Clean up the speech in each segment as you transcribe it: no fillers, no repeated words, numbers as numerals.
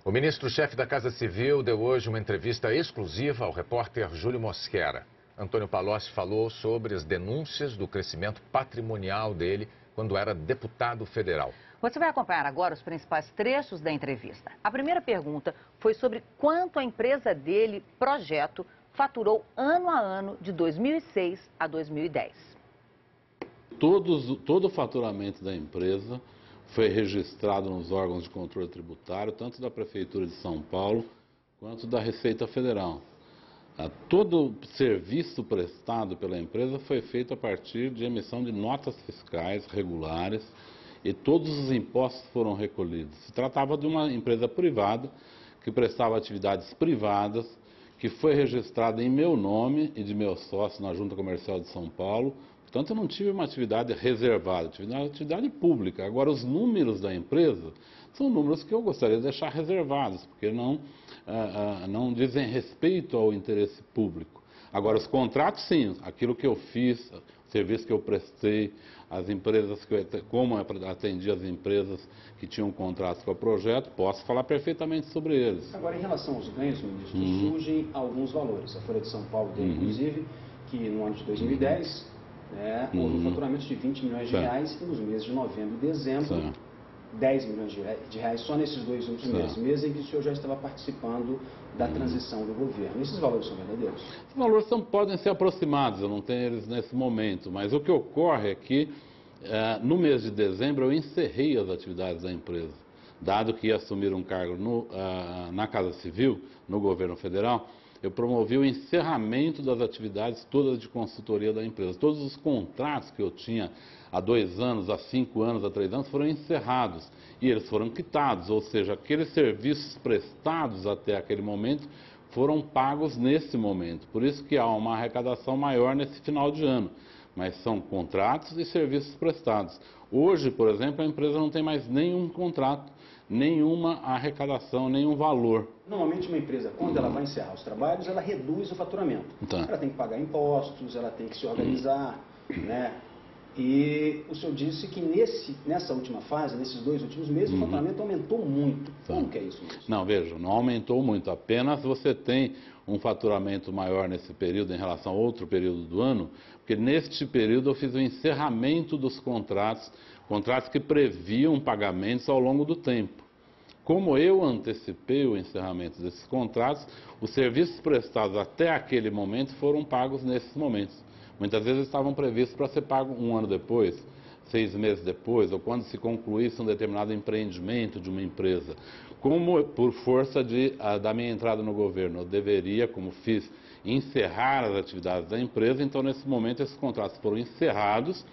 O ministro-chefe da Casa Civil deu hoje uma entrevista exclusiva ao repórter Júlio Mosquera. Antônio Palocci falou sobre as denúncias do crescimento patrimonial dele quando era deputado federal. Você vai acompanhar agora os principais trechos da entrevista. A primeira pergunta foi sobre quanto a empresa dele, Projeto, faturou ano a ano de 2006 a 2010. Todo o faturamento da empresa foi registrado nos órgãos de controle tributário, tanto da Prefeitura de São Paulo quanto da Receita Federal. Todo serviço prestado pela empresa foi feito a partir de emissão de notas fiscais regulares e todos os impostos foram recolhidos. Se tratava de uma empresa privada que prestava atividades privadas, que foi registrada em meu nome e de meu sócio na Junta Comercial de São Paulo. Portanto, eu não tive uma atividade reservada, tive uma atividade pública. Agora, os números da empresa são números que eu gostaria de deixar reservados, porque não dizem respeito ao interesse público. Agora, os contratos, sim, aquilo que eu fiz, o serviço que eu prestei, as empresas como eu atendi as empresas que tinham contratos com o projeto, posso falar perfeitamente sobre eles. Agora, em relação aos ganhos, ministro, surgem alguns valores. A Folha de São Paulo deu, inclusive, que no ano de 2010, houve um faturamento de 20 milhões de reais e nos meses de novembro e dezembro, 10 milhões de reais só nesses dois últimos meses em que o senhor já estava participando da transição do governo. Esses valores são verdadeiros? Os valores podem ser aproximados, eu não tenho eles nesse momento, mas o que ocorre é que no mês de dezembro eu encerrei as atividades da empresa. Dado que ia assumir um cargo na Casa Civil, no governo federal, eu promovi o encerramento das atividades todas de consultoria da empresa. Todos os contratos que eu tinha há 2 anos, há 5 anos, há 3 anos, foram encerrados e eles foram quitados, ou seja, aqueles serviços prestados até aquele momento foram pagos nesse momento. Por isso que há uma arrecadação maior nesse final de ano, mas são contratos e serviços prestados. Hoje, por exemplo, a empresa não tem mais nenhum contrato, nenhuma arrecadação, nenhum valor. Normalmente uma empresa, quando ela vai encerrar os trabalhos, ela reduz o faturamento. Ela tem que pagar impostos, ela tem que se organizar, né? E o senhor disse que nessa última fase, nesses 2 últimos meses, o faturamento aumentou muito. Como que é isso, ministro? Não, veja, não aumentou muito. Apenas você tem um faturamento maior nesse período em relação a outro período do ano, porque neste período eu fiz o encerramento dos contratos que previam pagamentos ao longo do tempo. Como eu antecipei o encerramento desses contratos, os serviços prestados até aquele momento foram pagos nesses momentos. Muitas vezes estavam previstos para ser pago 1 ano depois, 6 meses depois, ou quando se concluísse um determinado empreendimento de uma empresa. Como por força da minha entrada no governo, eu deveria, como fiz, encerrar as atividades da empresa, então nesse momento esses contratos foram encerrados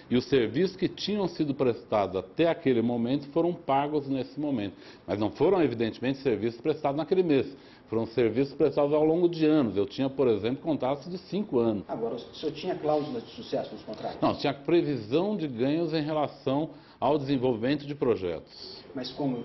e os serviços que tinham sido prestados até aquele momento foram pagos nesse momento. Mas não foram, evidentemente, serviços prestados naquele mês. Foram serviços prestados ao longo de anos. Eu tinha, por exemplo, contratos de 5 anos. Agora, o senhor tinha cláusulas de sucesso nos contratos? Não, tinha previsão de ganhos em relação ao desenvolvimento de projetos. Mas como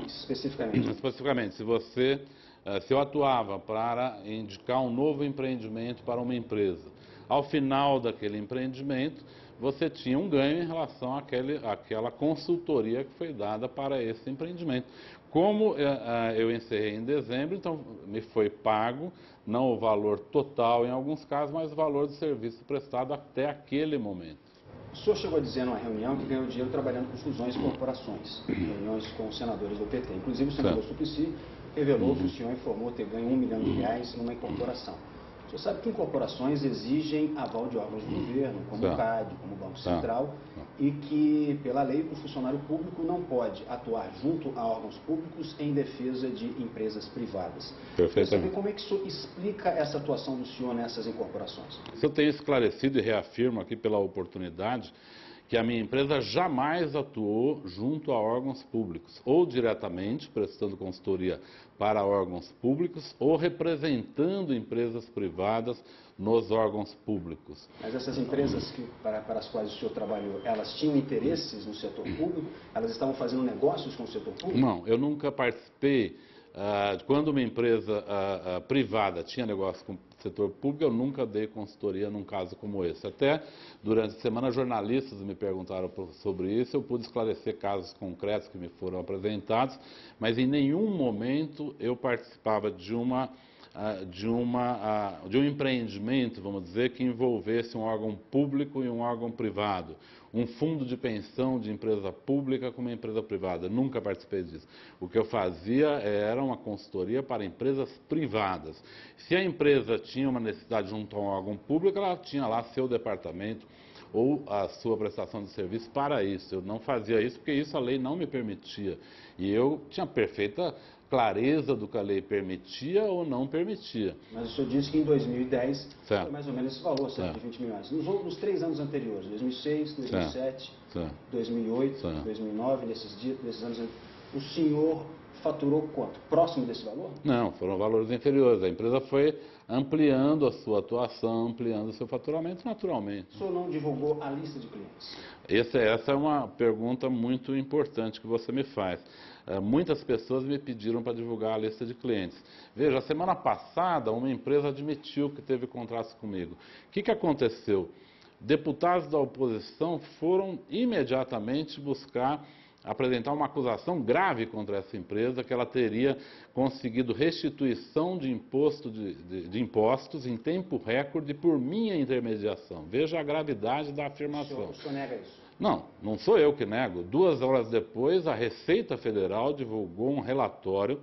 especificamente? Especificamente, se eu atuava para indicar um novo empreendimento para uma empresa, ao final daquele empreendimento, você tinha um ganho em relação àquela consultoria que foi dada para esse empreendimento. Como eu encerrei em dezembro, então me foi pago, não o valor total em alguns casos, mas o valor do serviço prestado até aquele momento. O senhor chegou a dizer numa reunião que ganhou dinheiro trabalhando com fusões e corporações, reuniões com os senadores do PT. Inclusive o senador Suplicy revelou que o senhor informou ter ganho R$1 milhão numa incorporação. O senhor sabe que incorporações exigem aval de órgãos do governo, como o CAD, como o Banco Central, e que, pela lei, o funcionário público não pode atuar junto a órgãos públicos em defesa de empresas privadas. Perfeitamente. Como é que o senhor explica essa atuação do senhor nessas incorporações? Eu tenho esclarecido e reafirmo aqui pela oportunidade que a minha empresa jamais atuou junto a órgãos públicos, ou diretamente prestando consultoria para órgãos públicos, ou representando empresas privadas nos órgãos públicos. Mas essas empresas para as quais o senhor trabalhou, elas tinham interesses no setor público? Elas estavam fazendo negócios com o setor público? Não, eu nunca participei. Quando uma empresa privada tinha negócio com o setor público, eu nunca dei consultoria num caso como esse. Até durante a semana, jornalistas me perguntaram sobre isso, eu pude esclarecer casos concretos que me foram apresentados, mas em nenhum momento eu participava de um empreendimento, vamos dizer, que envolvesse um órgão público e um órgão privado. Um fundo de pensão de empresa pública com uma empresa privada. Nunca participei disso. O que eu fazia era uma consultoria para empresas privadas. Se a empresa tinha uma necessidade junto a um órgão público, ela tinha lá seu departamento ou a sua prestação de serviço para isso. Eu não fazia isso porque isso a lei não me permitia. E eu tinha perfeita clareza do que a lei permitia ou não permitia. Mas o senhor disse que em 2010 certo. Foi mais ou menos esse valor, cerca de 20 milhões. Nos 3 anos anteriores, 2006, 2007, certo. 2008, certo. 2009, nesses anos, o senhor faturou quanto? Próximo desse valor? Não, foram valores inferiores. A empresa foi ampliando a sua atuação, ampliando o seu faturamento naturalmente. O senhor não divulgou a lista de clientes? Essa é uma pergunta muito importante que você me faz. Muitas pessoas me pediram para divulgar a lista de clientes. Veja, a semana passada uma empresa admitiu que teve contratos comigo. O que aconteceu? Deputados da oposição foram imediatamente apresentar uma acusação grave contra essa empresa, que ela teria conseguido restituição de impostos em tempo recorde por minha intermediação. Veja a gravidade da afirmação. O senhor nega isso? Não sou eu que nego. 2 horas depois, a Receita Federal divulgou um relatório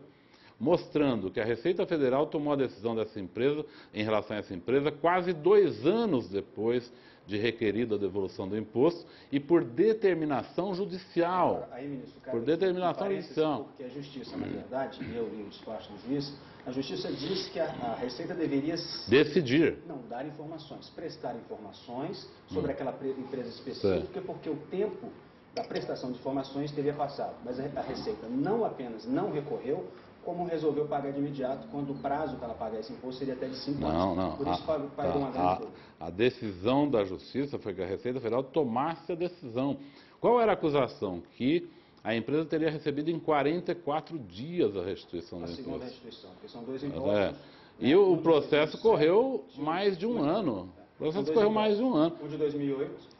mostrando que a Receita Federal tomou a decisão dessa empresa, em relação a essa empresa, quase 2 anos depois de requerida a devolução do imposto e por determinação judicial. Aí, ministro, por determinação judicial. Porque a Justiça, na verdade, eu li o despacho do juiz, a Justiça diz que a Receita deveria decidir. Não, dar informações, prestar informações sobre aquela empresa específica, porque o tempo da prestação de informações teria passado. Mas a Receita não apenas não recorreu, como resolveu pagar de imediato, quando o prazo para ela pagar esse imposto seria até de 5 anos. Não. Por isso pagou uma grande coisa. A decisão da Justiça foi que a Receita Federal tomasse a decisão. Qual era a acusação? Que a empresa teria recebido em 44 dias a restituição do imposto. A segunda restituição, porque são 2 impostos. E o processo correu mais de um ano. O processo correu mais de um ano. Um de 2008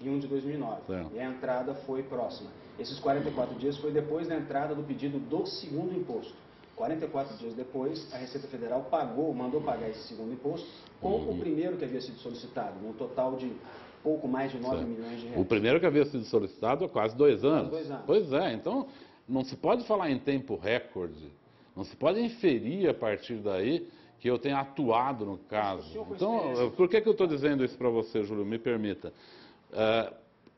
e um de 2009. E a entrada foi próxima. Esses 44 dias foi depois da entrada do pedido do segundo imposto. 44 dias depois, a Receita Federal mandou pagar esse segundo imposto com o primeiro que havia sido solicitado, num total de pouco mais de 9 milhões de reais. O primeiro que havia sido solicitado há quase 2 anos. Quase 2 anos. Pois é, então não se pode falar em tempo recorde, não se pode inferir a partir daí que eu tenha atuado no caso. Então, por que eu estou dizendo isso para você, Júlio? Me permita.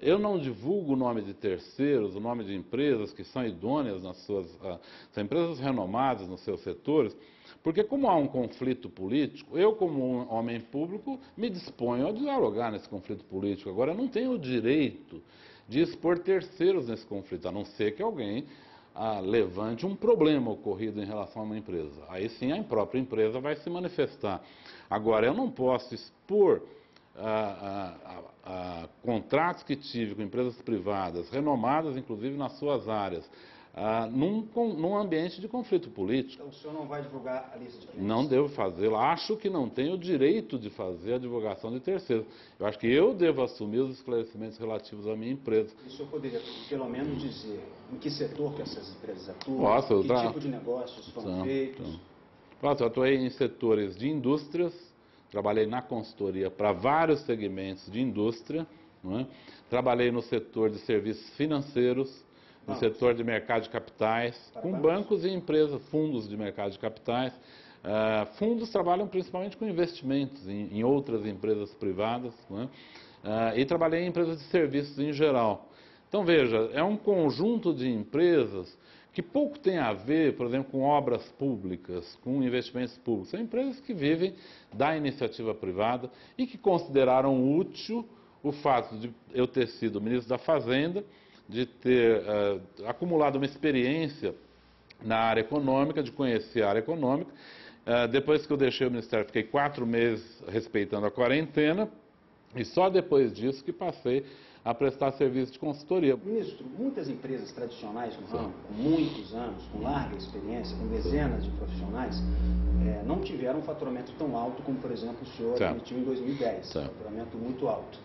Eu não divulgo o nome de terceiros, o nome de empresas que são idôneas são empresas renomadas nos seus setores, porque como há um conflito político, eu como um homem público me disponho a dialogar nesse conflito político. Agora, eu não tenho o direito de expor terceiros nesse conflito, a não ser que alguém levante um problema ocorrido em relação a uma empresa. Aí sim a própria empresa vai se manifestar. Agora, eu não posso expor contratos que tive com empresas privadas, renomadas inclusive nas suas áreas, num ambiente de conflito político. Então o senhor não vai divulgar a lista de clientes? Não devo fazê-lo. Acho que não tenho o direito de fazer a divulgação de terceiros. Eu acho que eu devo assumir os esclarecimentos relativos à minha empresa. E o senhor poderia, pelo menos, dizer em que setor que essas empresas atuam, que tipo de negócios foram feitos? Eu atuei em setores de indústrias, trabalhei na consultoria para vários segmentos de indústria, não é? Trabalhei no setor de serviços financeiros, no setor de mercado de capitais, com bancos e empresas, fundos de mercado de capitais. Fundos trabalham principalmente com investimentos em outras empresas privadas, não é? E trabalhei em empresas de serviços em geral. Então, veja, é um conjunto de empresas que pouco tem a ver, por exemplo, com obras públicas, com investimentos públicos. São empresas que vivem da iniciativa privada e que consideraram útil o fato de eu ter sido ministro da Fazenda, de ter acumulado uma experiência na área econômica, de conhecer a área econômica. Depois que eu deixei o Ministério, fiquei 4 meses respeitando a quarentena, e só depois disso que passei a prestar serviço de consultoria. Ministro, muitas empresas tradicionais no ramo, com muitos anos, com larga experiência, com dezenas de profissionais, não tiveram um faturamento tão alto como, por exemplo, o senhor admitiu em 2010, um faturamento muito alto.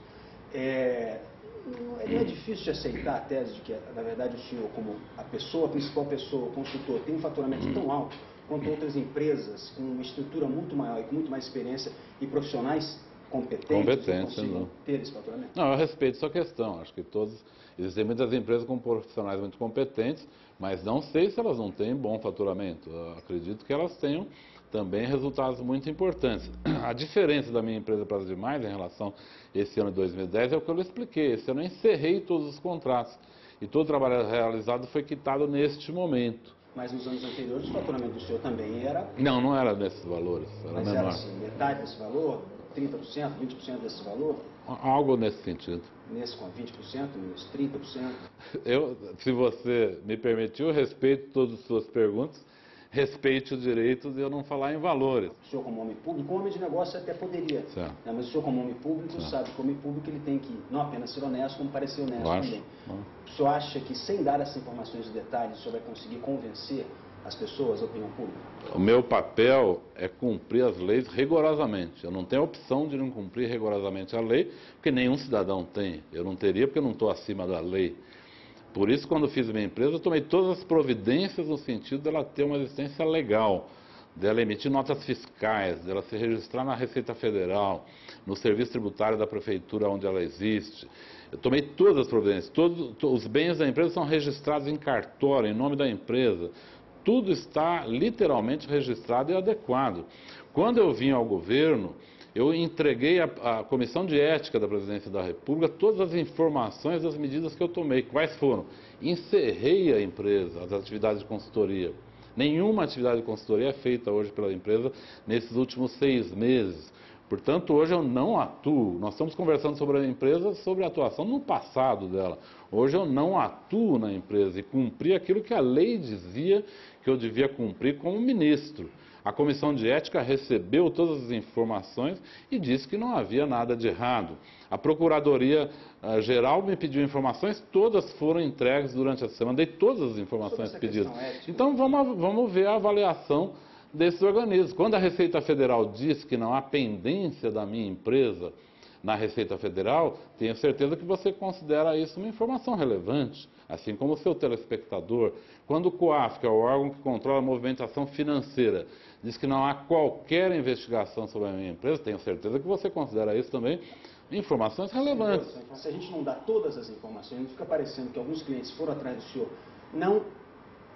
Não é difícil de aceitar a tese de que, na verdade, o senhor, como a principal pessoa, o consultor, tem um faturamento tão alto quanto outras empresas com uma estrutura muito maior e com muito mais experiência e profissionais competentes consigam ter esse faturamento? Não, eu respeito sua questão. Acho que existem muitas empresas com profissionais muito competentes, mas não sei se elas não têm bom faturamento. Eu acredito que elas tenham também resultados muito importantes. A diferença da minha empresa para as demais em relação a esse ano de 2010 é o que eu lhe expliquei. Esse ano eu encerrei todos os contratos e todo o trabalho realizado foi quitado neste momento. Mas nos anos anteriores o faturamento do senhor também era... Não era desses valores, era menor. Era assim, metade desse valor, 30%, 20% desse valor? Algo nesse sentido. Nesse com 20%, menos 30%? Se você me permitiu, eu respeito todas as suas perguntas. Respeite o direito de eu não falar em valores. O senhor como homem público, como homem de negócio até poderia, né? Mas o senhor como homem público sabe que o homem público ele tem que não apenas ser honesto, como parecer honesto também. O senhor acha que sem dar essas informações de detalhes, o senhor vai conseguir convencer as pessoas, a opinião pública? O meu papel é cumprir as leis rigorosamente. Eu não tenho a opção de não cumprir rigorosamente a lei, porque nenhum cidadão tem. Eu não teria porque eu não estou acima da lei. Por isso, quando fiz minha empresa, eu tomei todas as providências no sentido dela ter uma existência legal, dela emitir notas fiscais, dela se registrar na Receita Federal, no serviço tributário da prefeitura onde ela existe. Eu tomei todas as providências. Todos os bens da empresa são registrados em cartório, em nome da empresa. Tudo está literalmente registrado e adequado. Quando eu vim ao governo, eu entreguei à Comissão de Ética da Presidência da República todas as informações das medidas que eu tomei. Quais foram? Encerrei a empresa, as atividades de consultoria. Nenhuma atividade de consultoria é feita hoje pela empresa nesses últimos 6 meses. Portanto, hoje eu não atuo. Nós estamos conversando sobre a empresa, sobre a atuação no passado dela. Hoje eu não atuo na empresa e cumpri aquilo que a lei dizia que eu devia cumprir como ministro. A Comissão de Ética recebeu todas as informações e disse que não havia nada de errado. A Procuradoria-Geral me pediu informações, todas foram entregues durante a semana, dei todas as informações pedidas. Então vamos ver a avaliação desses organismos. Quando a Receita Federal diz que não há pendência da minha empresa na Receita Federal, tenho certeza que você considera isso uma informação relevante, assim como o seu telespectador. Quando o COAF, que é o órgão que controla a movimentação financeira, diz que não há qualquer investigação sobre a minha empresa, tenho certeza que você considera isso também informações relevantes. Se a gente não dá todas as informações, não fica parecendo que alguns clientes foram atrás do senhor, não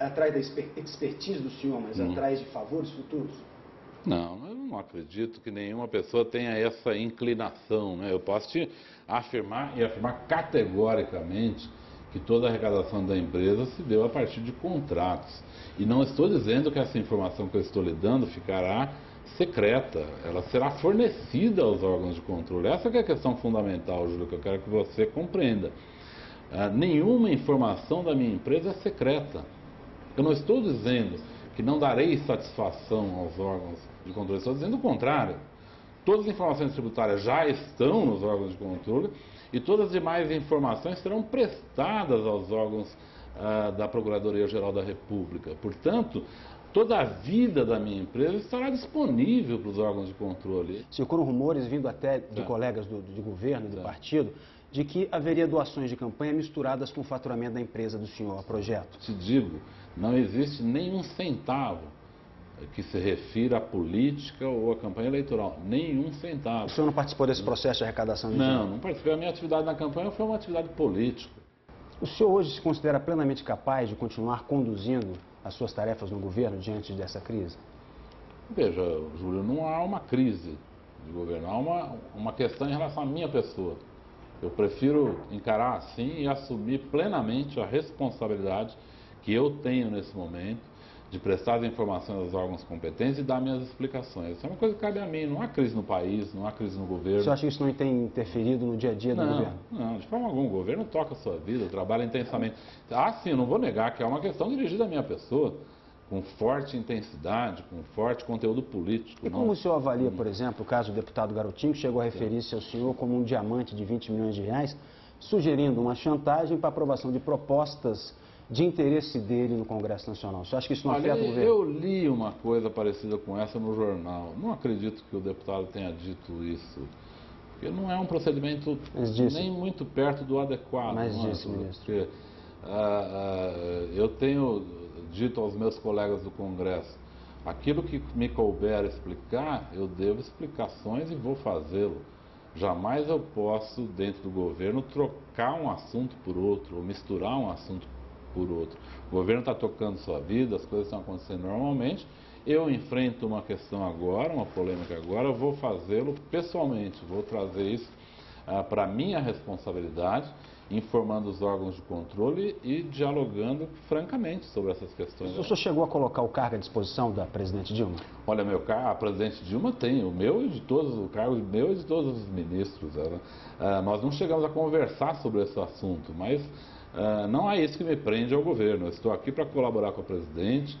atrás da expertise do senhor, mas atrás de favores futuros? Não, eu não acredito que nenhuma pessoa tenha essa inclinação, né? Eu posso te afirmar e afirmar categoricamente que toda a arrecadação da empresa se deu a partir de contratos. E não estou dizendo que essa informação que eu estou lhe dando ficará secreta. Ela será fornecida aos órgãos de controle. Essa que é a questão fundamental, Júlio, que eu quero que você compreenda. Nenhuma informação da minha empresa é secreta. Eu não estou dizendo que não darei satisfação aos órgãos de controle, estou dizendo o contrário. Todas as informações tributárias já estão nos órgãos de controle e todas as demais informações serão prestadas aos órgãos da Procuradoria-Geral da República. Portanto, toda a vida da minha empresa estará disponível para os órgãos de controle. Circulam rumores vindo até de colegas de governo, do partido, de que haveria doações de campanha misturadas com o faturamento da empresa do senhor, a Projeto. Te digo, não existe nenhum centavo que se refira à política ou à campanha eleitoral. Nenhum centavo. O senhor não participou desse processo de arrecadação de dinheiro? Não participei. A minha atividade na campanha foi uma atividade política. O senhor hoje se considera plenamente capaz de continuar conduzindo as suas tarefas no governo diante dessa crise? Veja, Júlio, não há uma crise de governo, há uma questão em relação à minha pessoa. Eu prefiro encarar assim e assumir plenamente a responsabilidade que eu tenho nesse momento de prestar as informações aos órgãos competentes e dar minhas explicações. Isso é uma coisa que cabe a mim. Não há crise no país, não há crise no governo. O senhor acha que isso não tem interferido no dia a dia do governo? Não, de forma alguma. O governo toca a sua vida, trabalha intensamente. Sim, eu não vou negar que é uma questão dirigida à minha pessoa, com forte intensidade, com forte conteúdo político. E como o senhor avalia, por exemplo, o caso do deputado Garotinho, que chegou a referir-se ao senhor como um diamante de 20 milhões de reais, sugerindo uma chantagem para aprovação de propostas de interesse dele no Congresso Nacional. Você acha que isso não afeta o governo? Eu li uma coisa parecida com essa no jornal. Não acredito que o deputado tenha dito isso. Porque não é um procedimento nem muito perto do adequado. Mas disse, ministro. Porque, eu tenho dito aos meus colegas do Congresso, aquilo que me couber explicar, eu devo explicações e vou fazê-lo. Jamais eu posso, dentro do governo, trocar um assunto por outro, ou misturar um assunto por outro. O governo está tocando sua vida, as coisas estão acontecendo normalmente. Eu enfrento uma questão agora, uma polêmica agora, eu vou fazê-lo pessoalmente, vou trazer isso para a minha responsabilidade, informando os órgãos de controle e dialogando francamente sobre essas questões. O senhor chegou a colocar o cargo à disposição da presidente Dilma? Olha, a presidente Dilma tem o meu e de todos, o cargo meu e de todos os ministros. Nós não chegamos a conversar sobre esse assunto, mas não é isso que me prende ao governo. Eu estou aqui para colaborar com a presidente,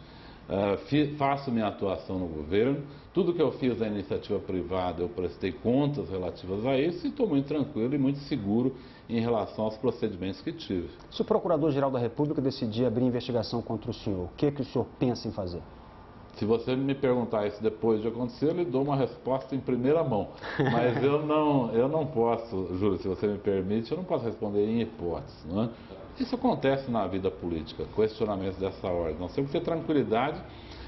faço minha atuação no governo. Tudo que eu fiz na iniciativa privada, eu prestei contas relativas a isso e estou muito tranquilo e muito seguro em relação aos procedimentos que tive. Se o Procurador-Geral da República decidir abrir investigação contra o senhor, o que o senhor pensa em fazer? Se você me perguntar isso depois de acontecer, eu lhe dou uma resposta em primeira mão. Mas eu não posso, Júlio, se você me permite, eu não posso responder em hipótese. Não é? Isso acontece na vida política, questionamentos dessa ordem. Nós temos que ter tranquilidade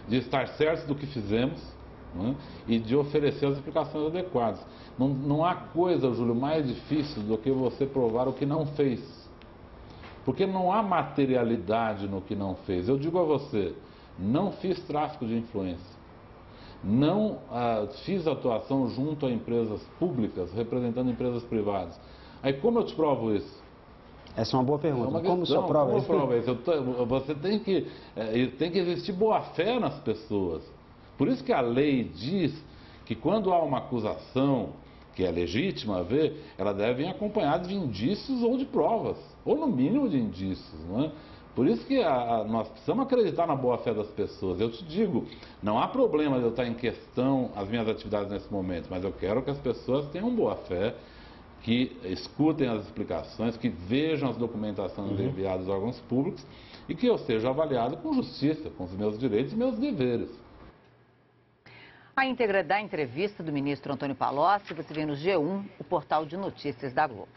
de estar certos do que fizemos, não é? E de oferecer as explicações adequadas. Não há coisa, Júlio, mais difícil do que você provar o que não fez. Porque não há materialidade no que não fez. Eu digo a você, não fiz tráfico de influência. Não fiz atuação junto a empresas públicas, representando empresas privadas. Aí como eu te provo isso? Essa é uma boa pergunta. Como o senhor prova isso? Você tem que existir boa-fé nas pessoas. Por isso que a lei diz que quando há uma acusação que é legítima a ver, ela deve vir acompanhada de indícios ou de provas, ou no mínimo de indícios, não é? Por isso que nós precisamos acreditar na boa-fé das pessoas. Eu te digo, não há problema de eu estar em questão as minhas atividades nesse momento, mas eu quero que as pessoas tenham boa-fé, que escutem as explicações, que vejam as documentações enviadas aos órgãos públicos e que eu seja avaliado com justiça, com os meus direitos e meus deveres. A íntegra da entrevista do ministro Antônio Palocci você vê no G1, o portal de notícias da Globo.